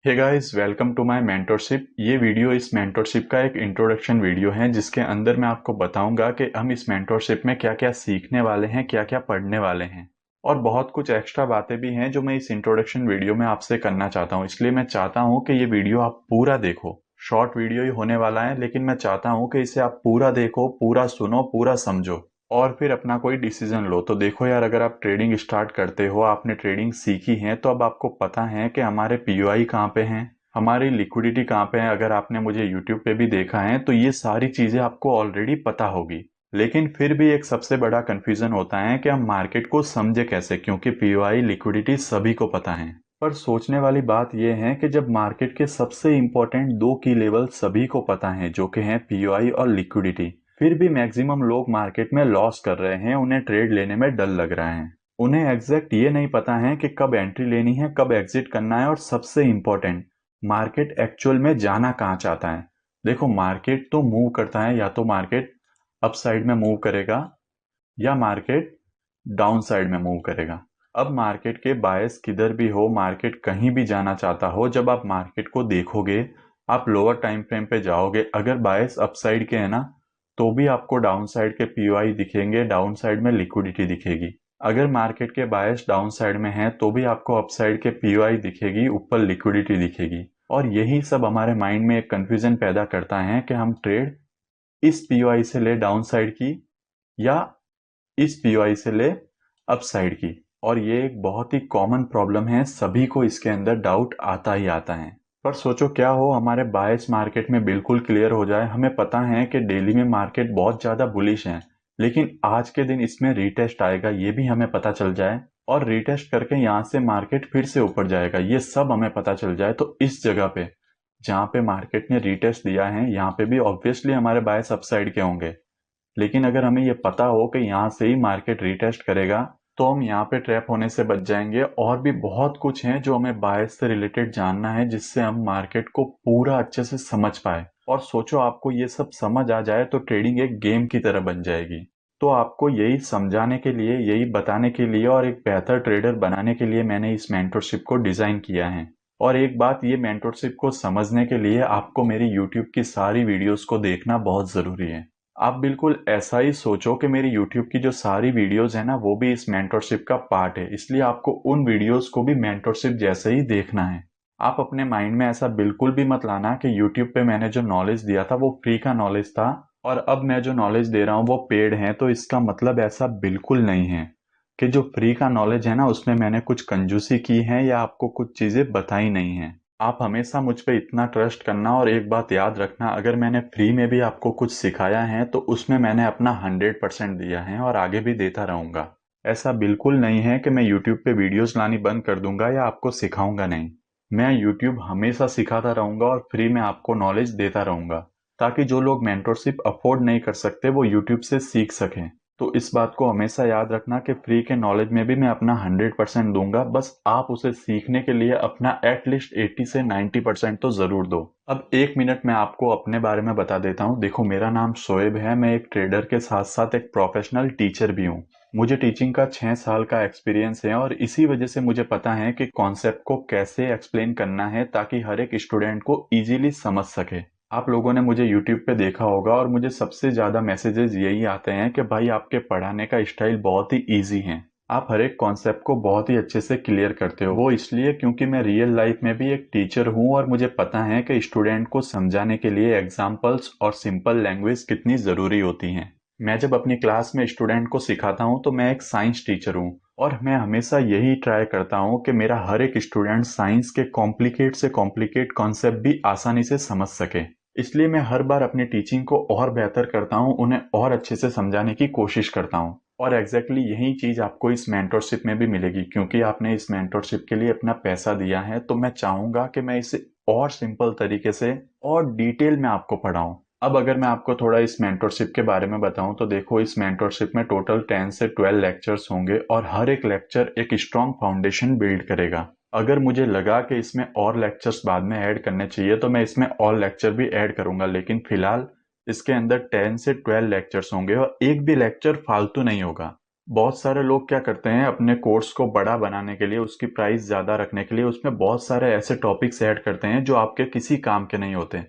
Hey guys, welcome to my mentorship. ये video इस mentorship का एक इंट्रोडक्शन वीडियो है जिसके अंदर मैं आपको बताऊंगा कि हम इस मेंटरशिप में क्या क्या सीखने वाले हैं, क्या क्या पढ़ने वाले हैं और बहुत कुछ एक्स्ट्रा बातें भी हैं जो मैं इस इंट्रोडक्शन वीडियो में आपसे करना चाहता हूं। इसलिए मैं चाहता हूं कि ये वीडियो आप पूरा देखो। शॉर्ट वीडियो ही होने वाला है, लेकिन मैं चाहता हूं कि इसे आप पूरा देखो, पूरा सुनो, पूरा समझो और फिर अपना कोई डिसीजन लो। तो देखो यार, अगर आप ट्रेडिंग स्टार्ट करते हो, आपने ट्रेडिंग सीखी है, तो अब आपको पता है कि हमारे पीओआई कहाँ पे हैं, हमारी लिक्विडिटी कहाँ पे है। अगर आपने मुझे यूट्यूब पे भी देखा है तो ये सारी चीजें आपको ऑलरेडी पता होगी। लेकिन फिर भी एक सबसे बड़ा कंफ्यूजन होता है कि हम मार्केट को समझे कैसे, क्योंकि पीओआई लिक्विडिटी सभी को पता है। पर सोचने वाली बात यह है कि जब मार्केट के सबसे इंपॉर्टेंट दो की लेवल सभी को पता है, जो कि हैं पीओआई और लिक्विडिटी, फिर भी मैक्सिमम लोग मार्केट में लॉस कर रहे हैं, उन्हें ट्रेड लेने में डर लग रहा है। उन्हें एग्जैक्ट ये नहीं पता है कि कब एंट्री लेनी है, कब एग्जिट करना है और सबसे इंपॉर्टेंट, मार्केट एक्चुअल में जाना कहाँ चाहता है। देखो, मार्केट तो मूव करता है, या तो मार्केट अप साइड में मूव करेगा या मार्केट डाउन साइड में मूव करेगा। अब मार्केट के बायस किधर भी हो, मार्केट कहीं भी जाना चाहता हो, जब आप मार्केट को देखोगे, आप लोअर टाइम फ्रेम पे जाओगे, अगर बायस अप साइड के है ना, तो भी आपको डाउन साइड के पीओआई दिखेंगे, डाउन साइड में लिक्विडिटी दिखेगी। अगर मार्केट के बायस डाउन साइड में है तो भी आपको अप साइड के पीओआई दिखेगी, ऊपर लिक्विडिटी दिखेगी। और यही सब हमारे माइंड में एक कंफ्यूजन पैदा करता है कि हम ट्रेड इस पीओआई से ले डाउन साइड की या इस पीओआई से ले अप साइड की। और ये एक बहुत ही कॉमन प्रॉब्लम है, सभी को इसके अंदर डाउट आता ही आता है। पर सोचो क्या हो हमारे बायस मार्केट में बिल्कुल क्लियर हो जाए। हमें पता है कि डेली में मार्केट बहुत ज्यादा बुलिश है, लेकिन आज के दिन इसमें रीटेस्ट आएगा, ये भी हमें पता चल जाए, और रीटेस्ट करके यहाँ से मार्केट फिर से ऊपर जाएगा, ये सब हमें पता चल जाए, तो इस जगह पे जहाँ पे मार्केट ने रीटेस्ट दिया है, यहाँ पे भी ऑब्वियसली हमारे बायस अपसाइड के होंगे। लेकिन अगर हमें ये पता हो कि यहाँ से ही मार्केट रीटेस्ट करेगा, तो हम यहाँ पे ट्रैप होने से बच जाएंगे। और भी बहुत कुछ है जो हमें बायस से रिलेटेड जानना है, जिससे हम मार्केट को पूरा अच्छे से समझ पाए। और सोचो, आपको ये सब समझ आ जाए तो ट्रेडिंग एक गेम की तरह बन जाएगी। तो आपको यही समझाने के लिए, यही बताने के लिए और एक बेहतर ट्रेडर बनाने के लिए मैंने इस मेंटरशिप को डिजाइन किया है। और एक बात, ये मेंटरशिप को समझने के लिए आपको मेरी यूट्यूब की सारी वीडियोस को देखना बहुत जरूरी है। आप बिल्कुल ऐसा ही सोचो कि मेरी YouTube की जो सारी वीडियोस है ना, वो भी इस मेंटरशिप का पार्ट है, इसलिए आपको उन वीडियोस को भी मेंटरशिप जैसे ही देखना है। आप अपने माइंड में ऐसा बिल्कुल भी मत लाना कि YouTube पे मैंने जो नॉलेज दिया था वो फ्री का नॉलेज था और अब मैं जो नॉलेज दे रहा हूँ वो पेड है। तो इसका मतलब ऐसा बिल्कुल नहीं है कि जो फ्री का नॉलेज है ना, उसमें मैंने कुछ कंजूसी की है या आपको कुछ चीजें बताई नहीं है। आप हमेशा मुझ पे इतना ट्रस्ट करना, और एक बात याद रखना, अगर मैंने फ्री में भी आपको कुछ सिखाया है तो उसमें मैंने अपना 100% दिया है और आगे भी देता रहूंगा। ऐसा बिल्कुल नहीं है कि मैं यूट्यूब पे वीडियोस लानी बंद कर दूंगा या आपको सिखाऊंगा नहीं। मैं यूट्यूब हमेशा सिखाता रहूंगा और फ्री में आपको नॉलेज देता रहूंगा, ताकि जो लोग मेंटरशिप अफोर्ड नहीं कर सकते वो यूट्यूब से सीख सकें। तो इस बात को हमेशा याद रखना कि फ्री के नॉलेज में भी मैं अपना 100% दूंगा, बस आप उसे सीखने के लिए अपना एटलीस्ट 80 से 90% तो जरूर दो। अब 1 मिनट मैं आपको अपने बारे में बता देता हूँ। देखो, मेरा नाम शोएब है, मैं एक ट्रेडर के साथ साथ एक प्रोफेशनल टीचर भी हूँ। मुझे टीचिंग का 6 साल का एक्सपीरियंस है और इसी वजह से मुझे पता है कि कॉन्सेप्ट को कैसे एक्सप्लेन करना है ताकि हर एक स्टूडेंट को इजीली समझ सके। आप लोगों ने मुझे यूट्यूब पे देखा होगा और मुझे सबसे ज्यादा मैसेजेस यही आते हैं कि भाई, आपके पढ़ाने का स्टाइल बहुत ही इजी है, आप हर एक कॉन्सेप्ट को बहुत ही अच्छे से क्लियर करते हो। वो इसलिए क्योंकि मैं रियल लाइफ में भी एक टीचर हूँ और मुझे पता है कि स्टूडेंट को समझाने के लिए एग्जाम्पल्स और सिंपल लैंग्वेज कितनी जरूरी होती हैं। मैं जब अपनी क्लास में स्टूडेंट को सिखाता हूँ तो मैं एक साइंस टीचर हूँ और मैं हमेशा यही ट्राई करता हूँ कि मेरा हर एक स्टूडेंट साइंस के कॉम्प्लिकेट से कॉम्प्लिकेट कॉन्सेप्ट भी आसानी से समझ सके। इसलिए मैं हर बार अपनी टीचिंग को और बेहतर करता हूँ, उन्हें और अच्छे से समझाने की कोशिश करता हूँ। और एग्जैक्टली यही चीज आपको इस मेंटरशिप में भी मिलेगी, क्योंकि आपने इस मेंटरशिप के लिए अपना पैसा दिया है, तो मैं चाहूंगा कि मैं इसे और सिंपल तरीके से और डिटेल में आपको पढ़ाऊं। अब अगर मैं आपको थोड़ा इस मेंटरशिप के बारे में बताऊं तो देखो, इस मेंटरशिप में टोटल 10 से 12 लेक्चर्स होंगे और हर एक लेक्चर एक स्ट्रॉन्ग फाउंडेशन बिल्ड करेगा। अगर मुझे लगा कि इसमें और लेक्चर्स बाद में ऐड करने चाहिए तो मैं इसमें और लेक्चर भी ऐड करूंगा, लेकिन फिलहाल इसके अंदर 10 से 12 लेक्चर्स होंगे और एक भी लेक्चर फालतू नहीं होगा। बहुत सारे लोग क्या करते हैं अपने कोर्स को बड़ा बनाने के लिए, उसकी प्राइस ज़्यादा रखने के लिए उसमें बहुत सारे ऐसे टॉपिक्स ऐड करते हैं जो आपके किसी काम के नहीं होते।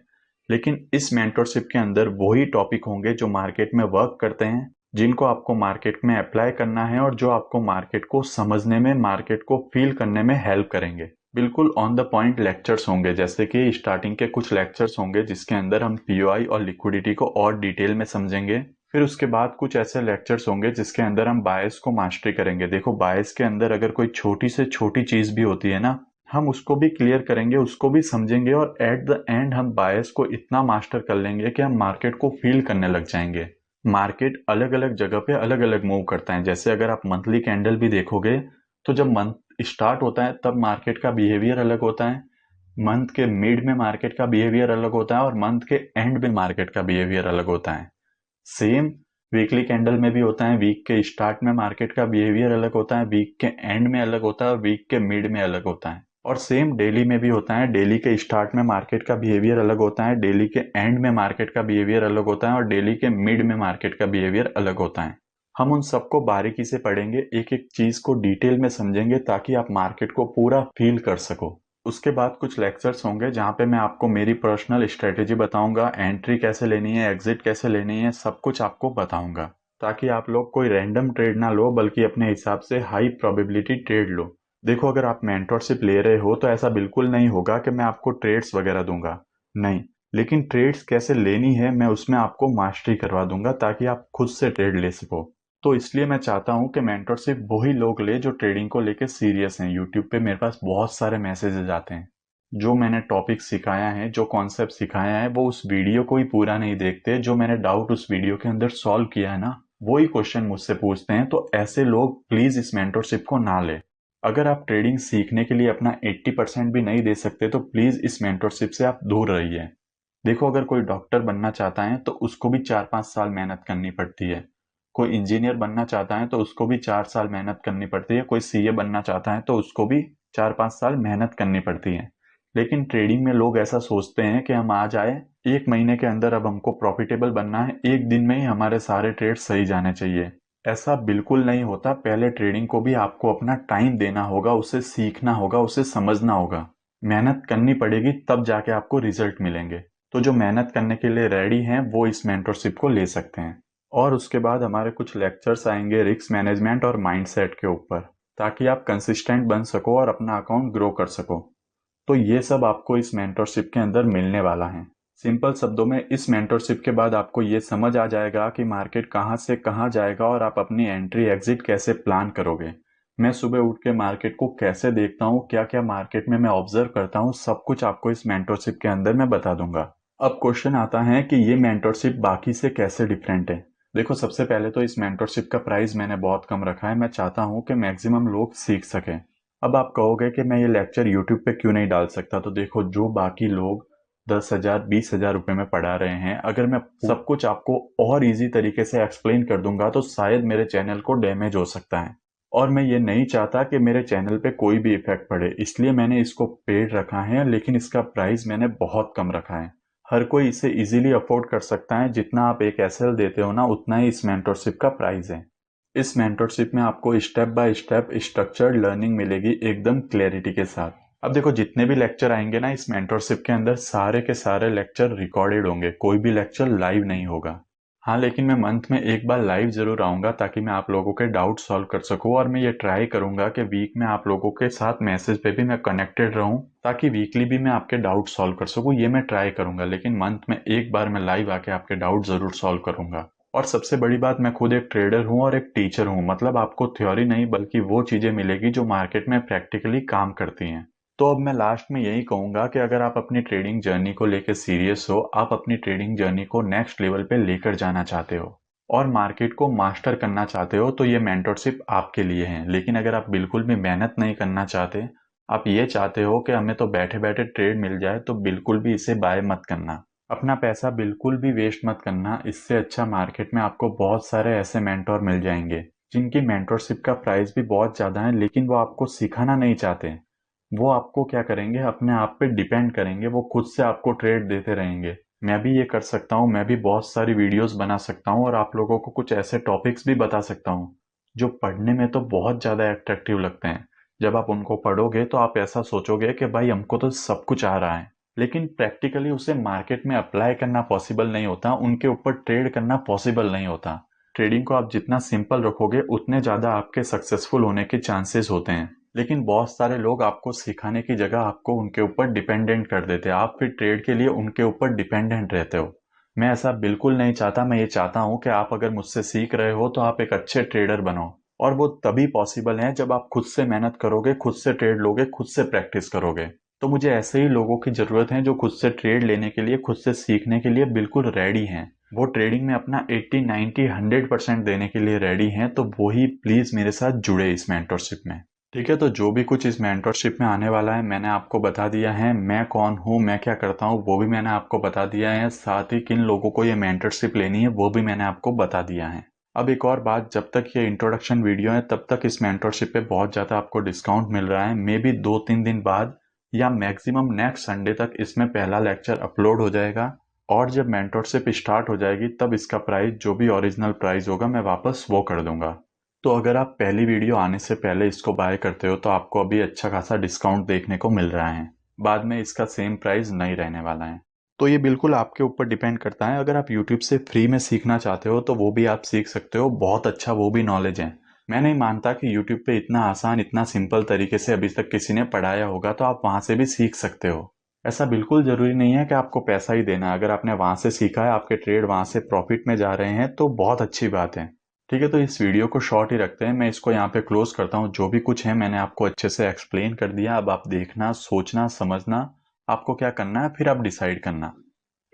लेकिन इस मेंटरशिप के अंदर वही टॉपिक होंगे जो मार्केट में वर्क करते हैं, जिनको आपको मार्केट में अप्लाई करना है और जो आपको मार्केट को समझने में, मार्केट को फील करने में हेल्प करेंगे। बिल्कुल ऑन द पॉइंट लेक्चर्स होंगे, जैसे कि स्टार्टिंग के कुछ लेक्चर्स होंगे जिसके अंदर हम पीओआई और लिक्विडिटी को और डिटेल में समझेंगे। फिर उसके बाद कुछ ऐसे लेक्चर्स होंगे जिसके अंदर हम बायस को मास्टरी करेंगे। देखो, बायस के अंदर अगर कोई छोटी से छोटी चीज भी होती है ना, हम उसको भी क्लियर करेंगे, उसको भी समझेंगे और एट द एंड हम बायस को इतना मास्टर कर लेंगे कि हम मार्केट को फील करने लग जाएंगे। मार्केट अलग अलग जगह पे अलग अलग मूव करता है। जैसे अगर आप मंथली कैंडल भी देखोगे तो जब मंथ स्टार्ट होता है तब मार्केट का बिहेवियर अलग होता है, मंथ के मिड में मार्केट का बिहेवियर अलग होता है और मंथ के एंड में मार्केट का बिहेवियर अलग होता है। सेम वीकली कैंडल में भी होता है। वीक के स्टार्ट में मार्केट का बिहेवियर अलग होता है, वीक के एंड में अलग होता है और वीक के मिड में अलग होता है। और सेम डेली में भी होता है। डेली के स्टार्ट में मार्केट का बिहेवियर अलग होता है, डेली के एंड में मार्केट का बिहेवियर अलग होता है और डेली के मिड में मार्केट का बिहेवियर अलग होता है। हम उन सबको बारीकी से पढ़ेंगे, एक एक चीज को डिटेल में समझेंगे ताकि आप मार्केट को पूरा फील कर सको। उसके बाद कुछ लेक्चर्स होंगे जहाँ पे मैं आपको मेरी पर्सनल स्ट्रेटेजी बताऊंगा, एंट्री कैसे लेनी है, एग्जिट कैसे लेनी है, सब कुछ आपको बताऊंगा ताकि आप लोग कोई रैंडम ट्रेड ना लो बल्कि अपने हिसाब से हाई प्रोबेबिलिटी ट्रेड लो। देखो, अगर आप मेंटरशिप ले रहे हो तो ऐसा बिल्कुल नहीं होगा कि मैं आपको ट्रेड्स वगैरह दूंगा, नहीं। लेकिन ट्रेड्स कैसे लेनी है मैं उसमें आपको मास्टरी करवा दूंगा ताकि आप खुद से ट्रेड ले सको। तो इसलिए मैं चाहता हूं कि मेंटरशिप वही लोग ले जो ट्रेडिंग को लेकर सीरियस हैं। यूट्यूब पे मेरे पास बहुत सारे मैसेजेस आते हैं, जो मैंने टॉपिक सिखाया है, जो कॉन्सेप्ट सिखाया है, वो उस वीडियो को ही पूरा नहीं देखते। जो मैंने डाउट उस वीडियो के अंदर सॉल्व किया है ना, वही क्वेश्चन मुझसे पूछते हैं। तो ऐसे लोग प्लीज इस मेंटरशिप को ना ले। अगर आप ट्रेडिंग सीखने के लिए अपना 80% भी नहीं दे सकते तो प्लीज इस मेंटरशिप से आप दूर रहिए। देखो, अगर कोई डॉक्टर बनना चाहता है तो उसको भी 4-5 साल मेहनत करनी पड़ती है। कोई इंजीनियर बनना चाहता है तो उसको भी 4 साल मेहनत करनी पड़ती है। कोई सीए बनना चाहता है तो उसको भी 4-5 साल मेहनत करनी पड़ती है। लेकिन ट्रेडिंग में लोग ऐसा सोचते हैं कि हम आज आए, 1 महीने के अंदर अब हमको प्रॉफिटेबल बनना है, एक दिन में ही हमारे सारे ट्रेड सही जाने चाहिए। ऐसा बिल्कुल नहीं होता। पहले ट्रेडिंग को भी आपको अपना टाइम देना होगा, उसे सीखना होगा, उसे समझना होगा, मेहनत करनी पड़ेगी, तब जाके आपको रिजल्ट मिलेंगे। तो जो मेहनत करने के लिए रेडी हैं वो इस मेंटरशिप को ले सकते हैं। और उसके बाद हमारे कुछ लेक्चर्स आएंगे रिस्क मैनेजमेंट और माइंडसेट के ऊपर, ताकि आप कंसिस्टेंट बन सको और अपना अकाउंट ग्रो कर सको। तो ये सब आपको इस मेंटरशिप के अंदर मिलने वाला है। सिंपल शब्दों में, इस मेंटरशिप के बाद आपको ये समझ आ जाएगा कि मार्केट कहाँ से कहाँ जाएगा और आप अपनी एंट्री एग्जिट कैसे प्लान करोगे। मैं सुबह उठ के मार्केट को कैसे देखता हूँ, क्या क्या मार्केट में मैं ऑब्जर्व करता हूँ, सब कुछ आपको इस मेंटरशिप के अंदर मैं बता दूंगा। अब क्वेश्चन आता है कि ये मेंटरशिप बाकी से कैसे डिफरेंट है। देखो, सबसे पहले तो इस मेंटरशिप का प्राइस मैंने बहुत कम रखा है। मैं चाहता हूँ कि मैक्सिमम लोग सीख सकें। अब आप कहोगे कि मैं ये लेक्चर यूट्यूब पे क्यों नहीं डाल सकता। तो देखो, जो बाकी लोग 10,000 20,000 रुपए में पढ़ा रहे हैं, अगर मैं सब कुछ आपको और इजी तरीके से एक्सप्लेन कर दूंगा तो शायद मेरे चैनल को डैमेज हो सकता है। और मैं ये नहीं चाहता कि मेरे चैनल पे कोई भी इफेक्ट पड़े, इसलिए मैंने इसको पेड रखा है, लेकिन इसका प्राइस मैंने बहुत कम रखा है। हर कोई इसे इजीली अफोर्ड कर सकता है। जितना आप एक एसएल देते हो ना, उतना ही इस मेंटरशिप का प्राइस है। इस मेंटरशिप में आपको step by step structured learning मिलेगी, एकदम क्लैरिटी के साथ। अब देखो, जितने भी लेक्चर आएंगे ना इस मेंटरशिप के अंदर, सारे के सारे लेक्चर रिकॉर्डेड होंगे, कोई भी लेक्चर लाइव नहीं होगा। हाँ, लेकिन मैं मंथ में एक बार लाइव जरूर आऊंगा ताकि मैं आप लोगों के डाउट सॉल्व कर सकूं। और मैं ये ट्राई करूंगा कि वीक में आप लोगों के साथ मैसेज पे भी मैं कनेक्टेड रहूं, ताकि वीकली भी मैं आपके डाउट सॉल्व कर सकूं। ये मैं ट्राई करूंगा, लेकिन मंथ में एक बार मैं लाइव आके आपके डाउट जरूर सॉल्व करूंगा। और सबसे बड़ी बात, मैं खुद एक ट्रेडर हूं और एक टीचर हूं, मतलब आपको थ्योरी नहीं बल्कि वो चीजें मिलेगी जो मार्केट में प्रैक्टिकली काम करती हैं। तो अब मैं लास्ट में यही कहूंगा कि अगर आप अपनी ट्रेडिंग जर्नी को लेकर सीरियस हो, आप अपनी ट्रेडिंग जर्नी को नेक्स्ट लेवल पे लेकर जाना चाहते हो और मार्केट को मास्टर करना चाहते हो, तो ये मेंटरशिप आपके लिए है। लेकिन अगर आप बिल्कुल भी मेहनत नहीं करना चाहते, आप ये चाहते हो कि हमें तो बैठे बैठे ट्रेड मिल जाए, तो बिल्कुल भी इसे बाय मत करना। अपना पैसा बिल्कुल भी वेस्ट मत करना। इससे अच्छा मार्केट में आपको बहुत सारे ऐसे मेंटोर मिल जाएंगे जिनकी मेंटरशिप का प्राइस भी बहुत ज्यादा है, लेकिन वो आपको सिखाना नहीं चाहते। वो आपको क्या करेंगे, अपने आप पे डिपेंड करेंगे, वो खुद से आपको ट्रेड देते रहेंगे। मैं भी ये कर सकता हूँ, मैं भी बहुत सारी वीडियोस बना सकता हूँ और आप लोगों को कुछ ऐसे टॉपिक्स भी बता सकता हूँ जो पढ़ने में तो बहुत ज़्यादा अट्रैक्टिव लगते हैं। जब आप उनको पढ़ोगे तो आप ऐसा सोचोगे कि भाई हमको तो सब कुछ आ रहा है, लेकिन प्रैक्टिकली उसे मार्केट में अप्लाई करना पॉसिबल नहीं होता, उनके ऊपर ट्रेड करना पॉसिबल नहीं होता। ट्रेडिंग को आप जितना सिंपल रखोगे उतने ज़्यादा आपके सक्सेसफुल होने के चांसेस होते हैं। लेकिन बहुत सारे लोग आपको सिखाने की जगह आपको उनके ऊपर डिपेंडेंट कर देते हैं, आप फिर ट्रेड के लिए उनके ऊपर डिपेंडेंट रहते हो। मैं ऐसा बिल्कुल नहीं चाहता। मैं ये चाहता हूँ कि आप अगर मुझसे सीख रहे हो तो आप एक अच्छे ट्रेडर बनो, और वो तभी पॉसिबल है जब आप खुद से मेहनत करोगे, खुद से ट्रेड लोगे, खुद से प्रैक्टिस करोगे। तो मुझे ऐसे ही लोगों की ज़रूरत है जो खुद से ट्रेड लेने के लिए, खुद से सीखने के लिए बिल्कुल रेडी हैं। वो ट्रेडिंग में अपना 80, 90, 100% देने के लिए रेडी हैं, तो वो ही प्लीज़ मेरे साथ जुड़े इस मेंटरशिप में। ठीक है, तो जो भी कुछ इस मेंटरशिप में आने वाला है मैंने आपको बता दिया है। मैं कौन हूँ, मैं क्या करता हूँ, वो भी मैंने आपको बता दिया है। साथ ही किन लोगों को ये मेंटरशिप लेनी है वो भी मैंने आपको बता दिया है। अब एक और बात, जब तक ये इंट्रोडक्शन वीडियो है तब तक इस मेंटरशिप पे बहुत ज़्यादा आपको डिस्काउंट मिल रहा है। मे बी 2-3 दिन बाद या मैक्सिमम नेक्स्ट संडे तक इसमें पहला लेक्चर अपलोड हो जाएगा, और जब मेंटरशिप स्टार्ट हो जाएगी तब इसका प्राइस, जो भी ओरिजिनल प्राइस होगा, मैं वापस वो कर दूंगा। तो अगर आप पहली वीडियो आने से पहले इसको बाय करते हो तो आपको अभी अच्छा खासा डिस्काउंट देखने को मिल रहा है। बाद में इसका सेम प्राइस नहीं रहने वाला है। तो ये बिल्कुल आपके ऊपर डिपेंड करता है। अगर आप यूट्यूब से फ्री में सीखना चाहते हो तो वो भी आप सीख सकते हो, बहुत अच्छा वो भी नॉलेज है। मैं नहीं मानता कि यूट्यूब पे इतना आसान, इतना सिंपल तरीके से अभी तक किसी ने पढ़ाया होगा, तो आप वहाँ से भी सीख सकते हो। ऐसा बिल्कुल ज़रूरी नहीं है कि आपको पैसा ही देना है। अगर आपने वहाँ से सीखा है, आपके ट्रेड वहाँ से प्रॉफिट में जा रहे हैं, तो बहुत अच्छी बात है। ठीक है, तो इस वीडियो को शॉर्ट ही रखते हैं। मैं इसको यहाँ पे क्लोज करता हूँ। जो भी कुछ है मैंने आपको अच्छे से एक्सप्लेन कर दिया। अब आप देखना, सोचना, समझना आपको क्या करना है, फिर आप डिसाइड करना।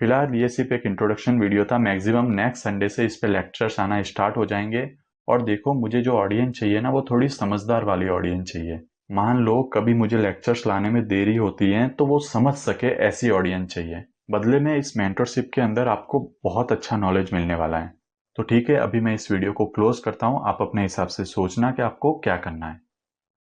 फिलहाल ये सिर्फ एक इंट्रोडक्शन वीडियो था। मैक्सिमम नेक्स्ट संडे से इस पे लेक्चर्स आना स्टार्ट हो जाएंगे। और देखो, मुझे जो ऑडियंस चाहिए ना, वो थोड़ी समझदार वाली ऑडियंस चाहिए। मान लो कभी मुझे लेक्चर्स लाने में देरी होती है तो वो समझ सके, ऐसी ऑडियंस चाहिए। बदले में इस मेंटरशिप के अंदर आपको बहुत अच्छा नॉलेज मिलने वाला है। तो ठीक है, अभी मैं इस वीडियो को क्लोज करता हूँ। आप अपने हिसाब से सोचना कि आपको क्या करना है।